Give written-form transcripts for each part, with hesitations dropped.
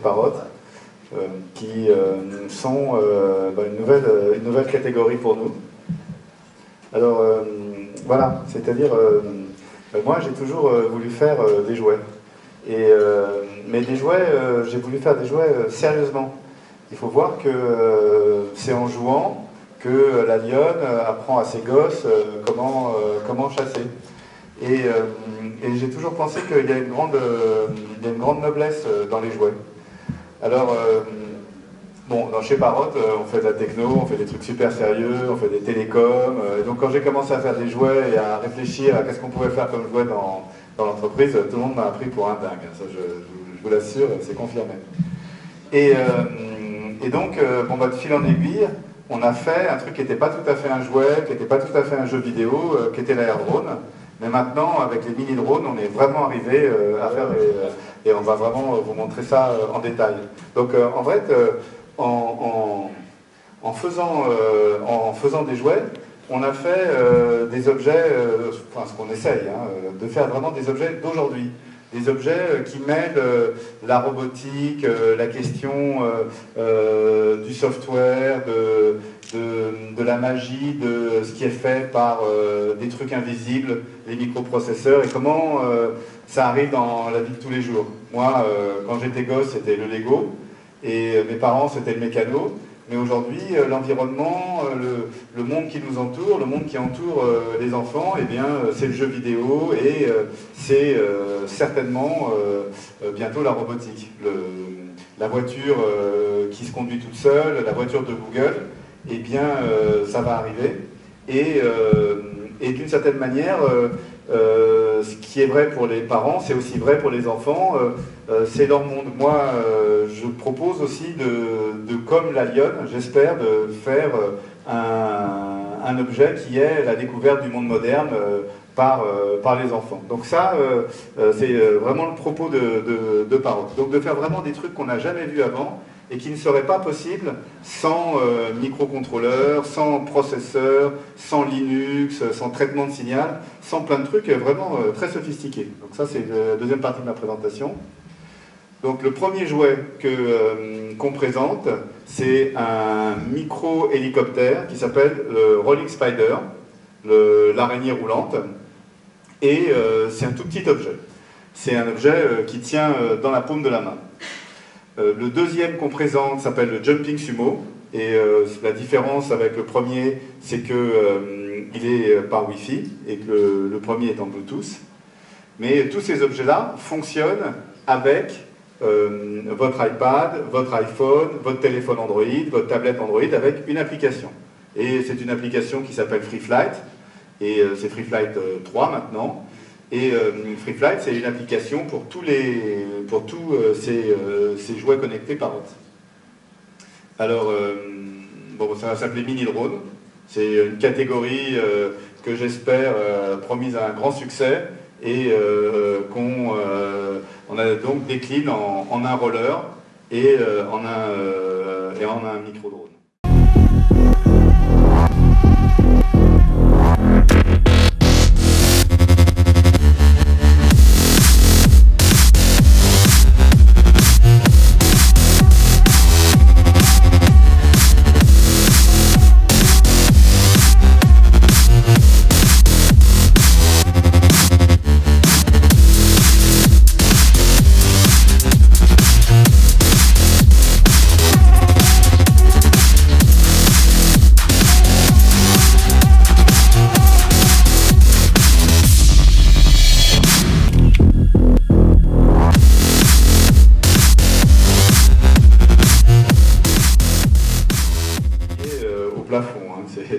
Parrot, qui sont une nouvelle catégorie pour nous. Alors, voilà, c'est-à-dire, moi j'ai toujours voulu faire des jouets. Mais des jouets, j'ai voulu faire des jouets sérieusement. Il faut voir que c'est en jouant que la lionne apprend à ses gosses comment chasser. Et j'ai toujours pensé qu'il y a une grande noblesse dans les jouets. Alors, chez Parrot, on fait de la techno, on fait des trucs super sérieux, on fait des télécoms. Et donc quand j'ai commencé à faire des jouets et à réfléchir à qu'est-ce qu'on pouvait faire comme jouet dans l'entreprise, tout le monde m'a pris pour un dingue. Ça, je vous l'assure, c'est confirmé. Et donc, de fil en aiguille, on a fait un truc qui n'était pas tout à fait un jouet, qui n'était pas tout à fait un jeu vidéo, qui était l'air drone. Mais maintenant, avec les mini-drones, on est vraiment arrivé à faire et on va vraiment vous montrer ça en détail. Donc, en fait, en faisant des jouets, on a fait des objets, ce qu'on essaye, de faire vraiment des objets d'aujourd'hui. Des objets qui mêlent la robotique, la question du software, de la magie, de ce qui est fait par des trucs invisibles, les microprocesseurs, et comment ça arrive dans la vie de tous les jours. Moi, quand j'étais gosse, c'était le Lego, et mes parents, c'était le mécano. Mais aujourd'hui, l'environnement, le monde qui nous entoure, le monde qui entoure les enfants, eh bien, c'est le jeu vidéo et c'est certainement bientôt la robotique. La voiture qui se conduit toute seule, la voiture de Google, eh bien, ça va arriver. Et d'une certaine manière, ce qui est vrai pour les parents, c'est aussi vrai pour les enfants. C'est leur monde. Moi, je propose aussi comme la lionne, j'espère, de faire un objet qui est la découverte du monde moderne par les enfants. Donc ça, c'est vraiment le propos de Parrot. Donc de faire vraiment des trucs qu'on n'a jamais vus avant et qui ne seraient pas possibles sans microcontrôleur, sans processeur, sans Linux, sans traitement de signal, sans plein de trucs vraiment très sophistiqués. Donc ça, c'est la deuxième partie de ma présentation. Donc le premier jouet qu'on présente, c'est un micro-hélicoptère qui s'appelle le Rolling Spider, l'araignée roulante, et c'est un tout petit objet. C'est un objet qui tient dans la paume de la main. Le deuxième qu'on présente s'appelle le Jumping Sumo, et la différence avec le premier, c'est qu'il est par Wi-Fi, et que le premier est en Bluetooth. Mais tous ces objets-là fonctionnent avec votre iPad, votre iPhone, votre téléphone Android, votre tablette Android avec une application. Et c'est une application qui s'appelle FreeFlight, et c'est FreeFlight 3 maintenant. Et FreeFlight, c'est une application pour tous ces jouets connectés Parrot. Alors, ça va s'appeler Mini Drone. C'est une catégorie que j'espère promise à un grand succès et on a donc décline en un roller et en un micro-drone.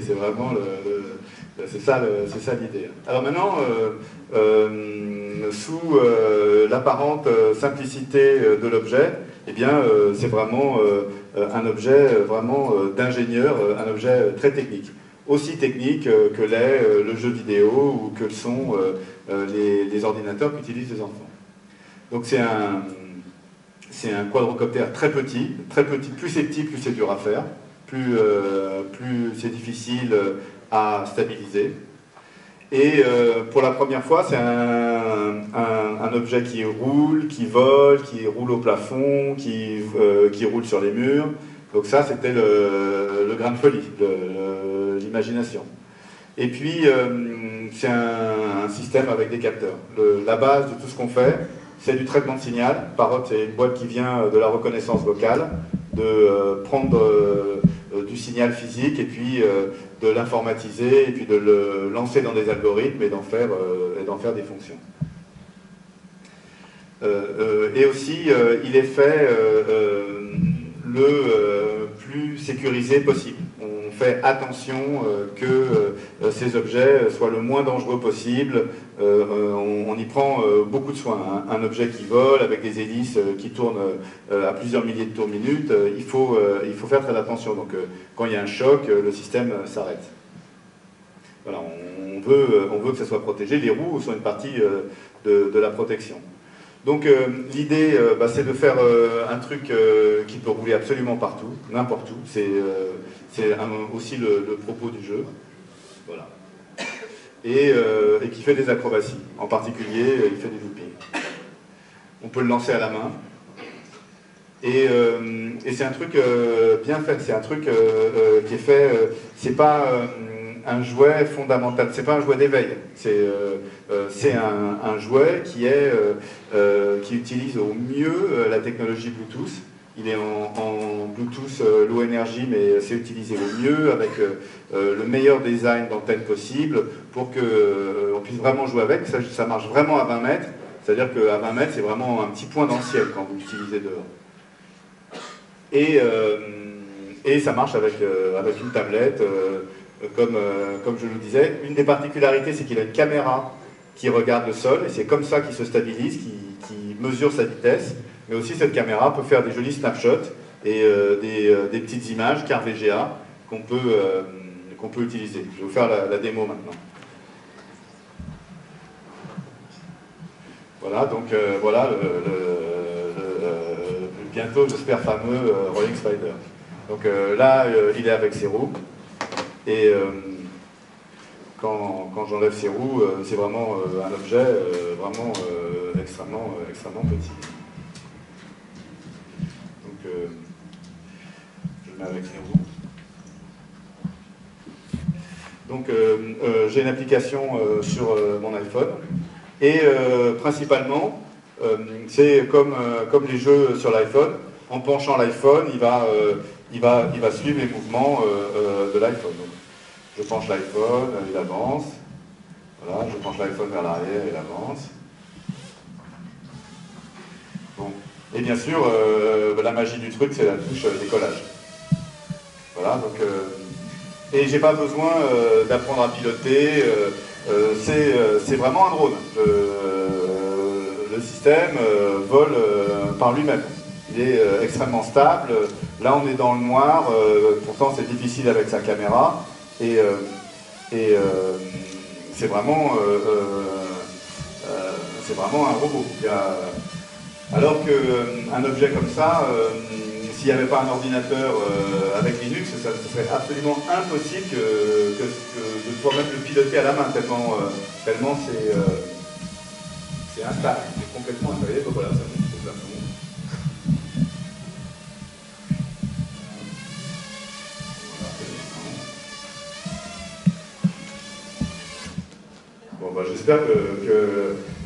C'est vraiment c'est ça l'idée. Alors maintenant, sous l'apparente simplicité de l'objet, eh bien, c'est vraiment un objet vraiment d'ingénieur, un objet très technique. Aussi technique que l'est le jeu vidéo ou que le sont les ordinateurs qu'utilisent les enfants. Donc c'est un quadrocoptère très petit, plus c'est petit, plus c'est dur à faire. Plus c'est difficile à stabiliser. Et pour la première fois, c'est un objet qui roule, qui vole, qui roule au plafond, qui roule sur les murs. Donc ça, c'était le grain de folie, l'imagination. Et puis, c'est un système avec des capteurs. La base de tout ce qu'on fait, c'est du traitement de signal. Parrot, c'est une boîte qui vient de la reconnaissance vocale, de prendre du signal physique et puis de l'informatiser et puis de le lancer dans des algorithmes et d'en faire des fonctions. Et aussi, il est fait le plus sécurisé possible. On fait attention que ces objets soient le moins dangereux possible. On y prend beaucoup de soin. Un objet qui vole avec des hélices qui tournent à plusieurs milliers de tours minute, il faut faire très attention. Donc quand il y a un choc, le système s'arrête. Voilà, on veut que ça soit protégé. Les roues sont une partie de la protection. Donc l'idée, c'est de faire un truc qui peut rouler absolument partout, n'importe où. C'est aussi le propos du jeu. Voilà. Et qui fait des acrobaties. En particulier, il fait des loopings. On peut le lancer à la main. Et c'est un truc bien fait. C'est un truc qui est fait. C'est pas un jouet fondamental. C'est pas un jouet d'éveil. C'est un jouet qui utilise au mieux la technologie Bluetooth. Il est en Bluetooth low energy, mais c'est utilisé au mieux avec le meilleur design d'antenne possible pour qu'on puisse vraiment jouer avec. Ça marche vraiment à 20 mètres. C'est-à-dire qu'à 20 mètres, c'est vraiment un petit point dans le ciel quand vous l'utilisez dehors. Et ça marche avec une tablette, comme je le disais. Une des particularités, c'est qu'il a une caméra qui regarde le sol, et c'est comme ça qu'il se stabilise, qui mesure sa vitesse. Mais aussi, cette caméra peut faire des jolis snapshots et des petites images, car VGA, qu'on peut utiliser. Je vais vous faire la démo maintenant. Voilà, donc voilà bientôt, j'espère, fameux Rolling Spider. Donc là, il est avec ses roues. Et quand j'enlève ses roues, c'est vraiment un objet vraiment extrêmement petit. Donc je le mets avec ses roues. Donc j'ai une application sur mon iPhone. Et principalement, c'est comme les jeux sur l'iPhone. En penchant l'iPhone, il va suivre les mouvements de l'iPhone. Je penche l'iPhone, il avance. Voilà, je penche l'iPhone vers l'arrière, il avance. Bon. Et bien sûr, la magie du truc, c'est la touche décollage. Voilà, donc... et j'ai pas besoin d'apprendre à piloter. C'est vraiment un drone. Le système vole par lui-même. Il est extrêmement stable. Là, on est dans le noir. Pourtant, c'est difficile avec sa caméra. Et c'est vraiment un robot. Alors qu'un objet comme ça, s'il n'y avait pas un ordinateur avec Linux, ça serait absolument impossible de pouvoir même le piloter à la main, tellement c'est instable, c'est complètement installé. Donc voilà, ça monte au plafond. Bon, bah,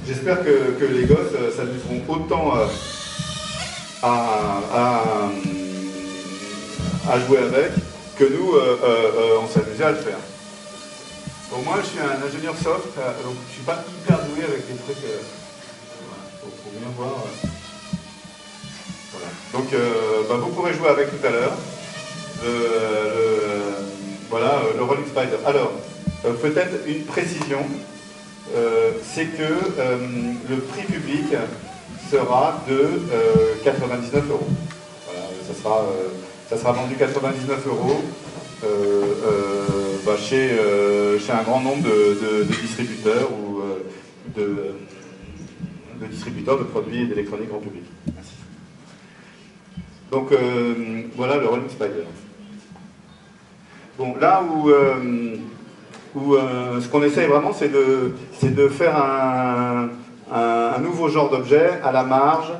j'espère que les gosses s'amuseront autant à jouer avec que nous, on s'amusait à le faire. Bon, moi, je suis un ingénieur soft, donc je ne suis pas hyper doué avec les trucs. Faut bien voir. Voilà. Donc, vous pourrez jouer avec tout à l'heure. Voilà, le Rolling Spider. Alors, peut-être une précision, c'est que le prix public sera de 99 €. Voilà, ça sera vendu 99 € chez un grand nombre de distributeurs ou de distributeurs de produits d'électronique grand public. Merci. Donc voilà le Rolling Spider. Bon, là où ce qu'on essaye vraiment, c'est de faire un nouveau genre d'objet à la marge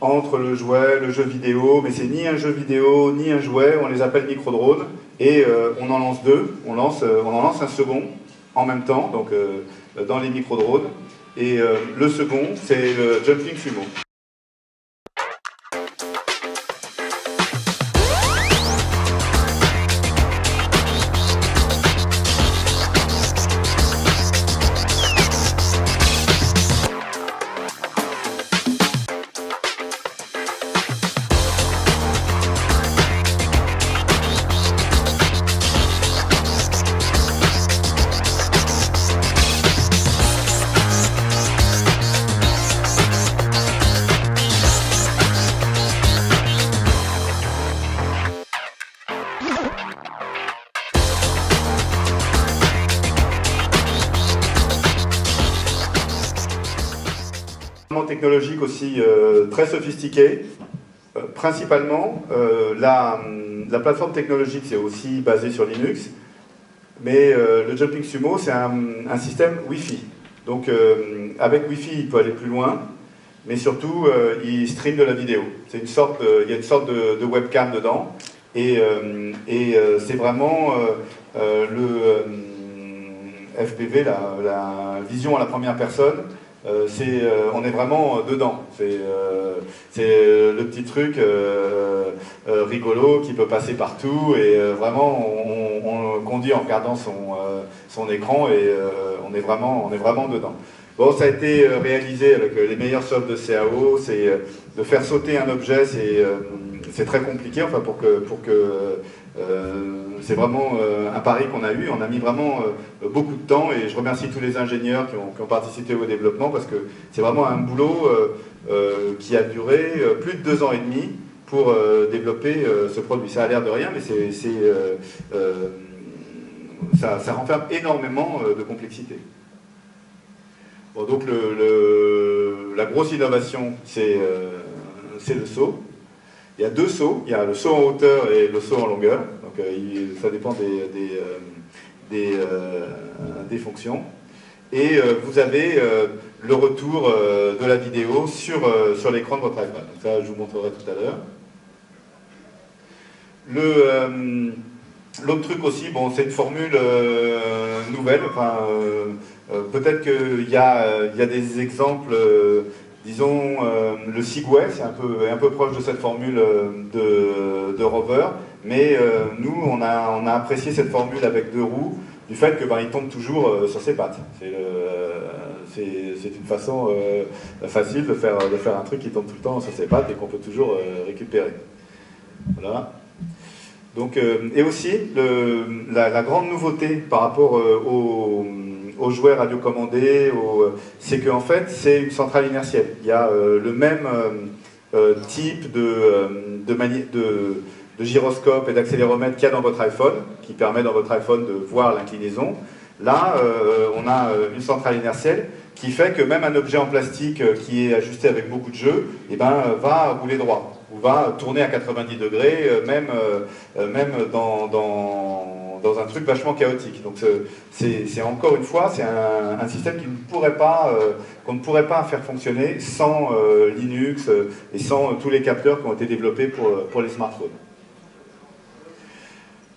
entre le jouet, le jeu vidéo, mais c'est ni un jeu vidéo ni un jouet, on les appelle micro-drones, et on en lance deux, on en lance un second en même temps, donc dans les micro-drones, et le second c'est le Jumping Sumo. Technologique aussi très sophistiqué. Principalement, la plateforme technologique c'est aussi basé sur Linux, mais le Jumping Sumo c'est un système Wi-Fi. Donc avec Wi-Fi il peut aller plus loin, mais surtout il stream de la vidéo. C'est il y a une sorte de webcam dedans, et c'est vraiment le FPV, la vision à la première personne. On est vraiment dedans. C'est le petit truc rigolo qui peut passer partout, et vraiment on conduit en regardant son écran, et on est vraiment dedans. Bon, ça a été réalisé avec les meilleurs softs de CAO. C'est de faire sauter un objet, c'est très compliqué. Enfin, c'est vraiment un pari qu'on a eu. On a mis vraiment beaucoup de temps, et je remercie tous les ingénieurs qui ont participé au développement, parce que c'est vraiment un boulot qui a duré plus de 2 ans et demi pour développer ce produit. Ça a l'air de rien, mais ça renferme énormément de complexité. Bon, donc la grosse innovation, c'est le saut. Il y a 2 sauts, il y a le saut en hauteur et le saut en longueur, donc ça dépend des fonctions. Et vous avez le retour de la vidéo sur l'écran de votre iPad. Donc ça, je vous montrerai tout à l'heure. L'autre truc aussi, bon, c'est une formule nouvelle. Enfin, peut-être qu'il y a des exemples. Disons, le Segway, c'est un peu proche de cette formule de rover, mais nous, on a apprécié cette formule avec 2 roues, du fait que il tombe toujours sur ses pattes. C'est une façon facile de faire un truc qui tombe tout le temps sur ses pattes et qu'on peut toujours récupérer. Voilà. Donc, et aussi, la grande nouveauté par rapport aux jouets radiocommandés, c'est qu'en fait, c'est une centrale inertielle. Il y a le même type de gyroscope et d'accéléromètre qu'il y a dans votre iPhone, qui permet dans votre iPhone de voir l'inclinaison. Là, on a une centrale inertielle qui fait que même un objet en plastique qui est ajusté avec beaucoup de jeu, va rouler droit, ou va tourner à 90 degrés, même dans un truc vachement chaotique. Donc c'est encore une fois, c'est un système qu'on ne pourrait pas faire fonctionner sans Linux et sans tous les capteurs qui ont été développés pour les smartphones.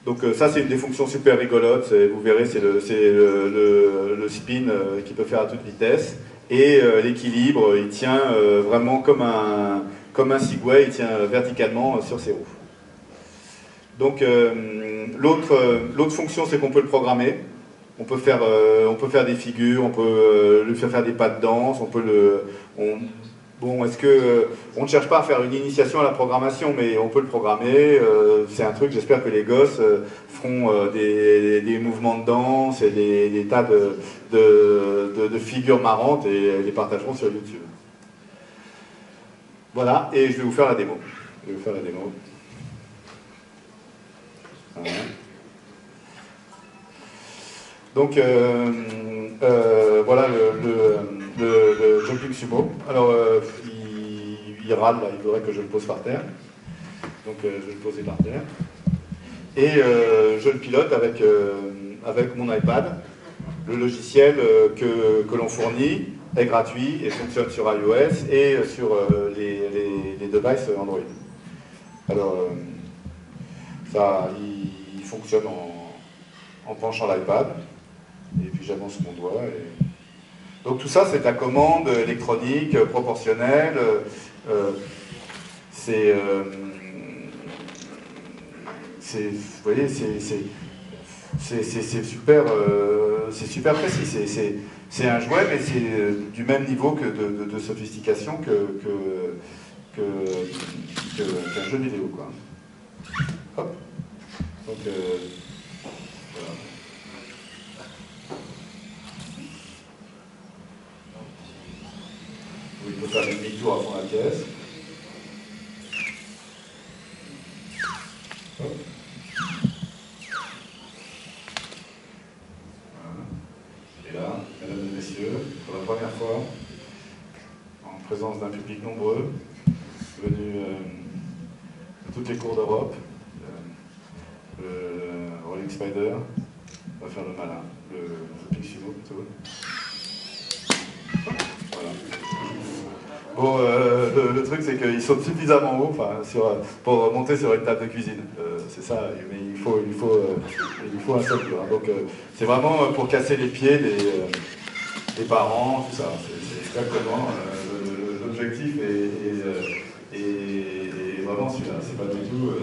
Donc ça, c'est une des fonctions super rigolotes. Vous verrez, c'est le spin qui peut faire à toute vitesse. Et l'équilibre, il tient vraiment comme un Segway, il tient verticalement sur ses roues. Donc l'autre fonction, c'est qu'on peut le programmer. On peut faire des figures, on peut lui faire des pas de danse, Bon, on ne cherche pas à faire une initiation à la programmation, mais on peut le programmer. C'est un truc, j'espère que les gosses feront des mouvements de danse et des tas de figures marrantes, et les partageront sur YouTube. Voilà, et je vais vous faire la démo. Voilà. Donc, voilà le Jumping Sumo. Alors, il râle, là, il faudrait que je le pose par terre. Donc, je vais le poser par terre. Et je le pilote avec mon iPad, le logiciel que l'on fournit, est gratuit et fonctionne sur iOS et sur les devices Android. Alors, ça, il fonctionne en penchant l'iPad, et puis j'avance mon doigt. Donc tout ça, c'est de la commande électronique, proportionnelle. Vous voyez, c'est super précis. C'est un jouet, mais c'est du même niveau de sophistication qu'un jeu vidéo, quoi. Hop. Donc, voilà. Il peut faire une demi-tour à fond la pièce. Hop. Voilà. Et là, mesdames et messieurs, pour la première fois, en présence d'un public nombreux, venu de toutes les cours d'Europe, le Rolling Spider va faire le malin, le Jumping Sumo plutôt. Voilà. Bon, le truc c'est qu'ils sautent suffisamment haut pour monter sur une table de cuisine. C'est ça, mais il faut un seul dur. Donc c'est vraiment pour casser les pieds des parents, tout ça. C'est exactement l'objectif est vraiment celui-là. C'est pas du tout.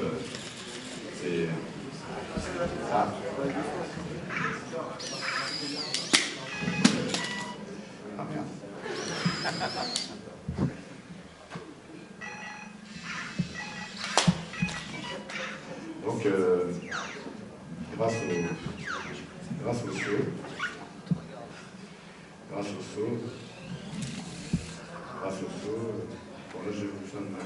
Ah. Ah merde. Donc, grâce au saut, bon là j'ai besoin de ma main.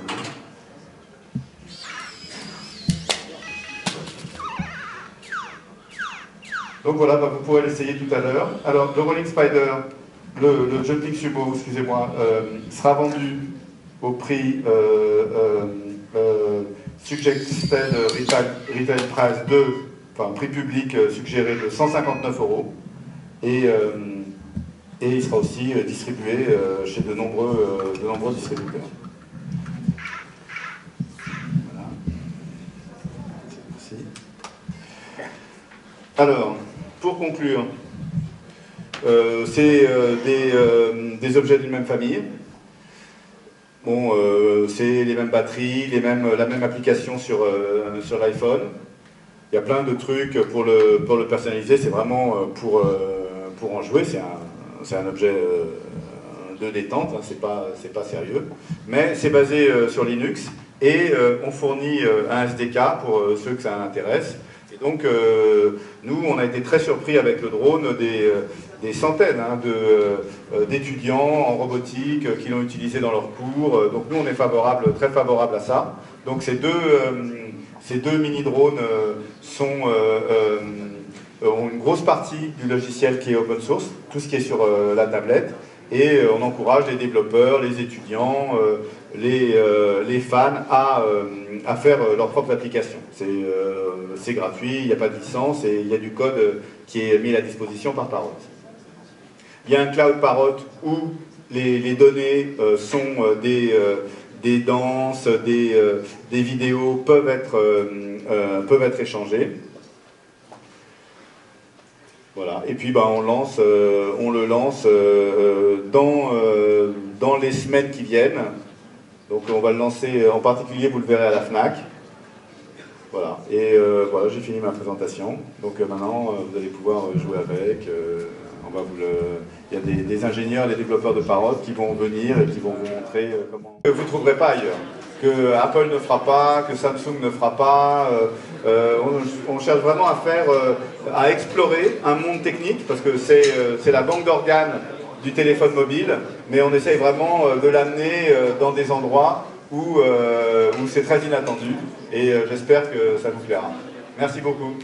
Donc voilà, vous pourrez l'essayer tout à l'heure. Alors le Rolling Spider, le Jumping Sumo, excusez-moi, sera vendu au prix Suggested Retail Price prix public suggéré de 159 €. Et il sera aussi distribué chez de nombreux distributeurs. Voilà. Merci. Alors, pour conclure, c'est des objets d'une même famille. Bon, c'est les mêmes batteries, la même application sur l'iPhone. Il y a plein de trucs pour le personnaliser. C'est vraiment pour en jouer. C'est un objet de détente. Hein, c'est pas sérieux. Mais c'est basé sur Linux et on fournit un SDK pour ceux que ça intéresse. Et donc, nous, on a été très surpris avec le drone des centaines d'étudiants en robotique qui l'ont utilisé dans leurs cours. Donc nous, on est très favorable à ça. Donc ces deux mini-drones ont une grosse partie du logiciel qui est open source, tout ce qui est sur la tablette. Et on encourage les développeurs, les étudiants, les fans à faire leur propre application. C'est gratuit, il n'y a pas de licence et il y a du code qui est mis à disposition par Parrot. Il y a un Cloud Parrot où les données sont des danses, des vidéos peuvent être échangées. Voilà. Et puis on le lance dans les semaines qui viennent. Donc on va le lancer, en particulier vous le verrez à la FNAC. Voilà. Et voilà, j'ai fini ma présentation. Donc maintenant vous allez pouvoir jouer avec. Il y a des ingénieurs, des développeurs de Parrot qui vont venir et qui vont vous montrer comment. Vous ne trouverez pas ailleurs. Que Apple ne fera pas, que Samsung ne fera pas. On cherche vraiment à explorer un monde technique, parce que c'est la banque d'organes du téléphone mobile, mais on essaye vraiment de l'amener dans des endroits où c'est très inattendu, et j'espère que ça vous plaira. Merci beaucoup.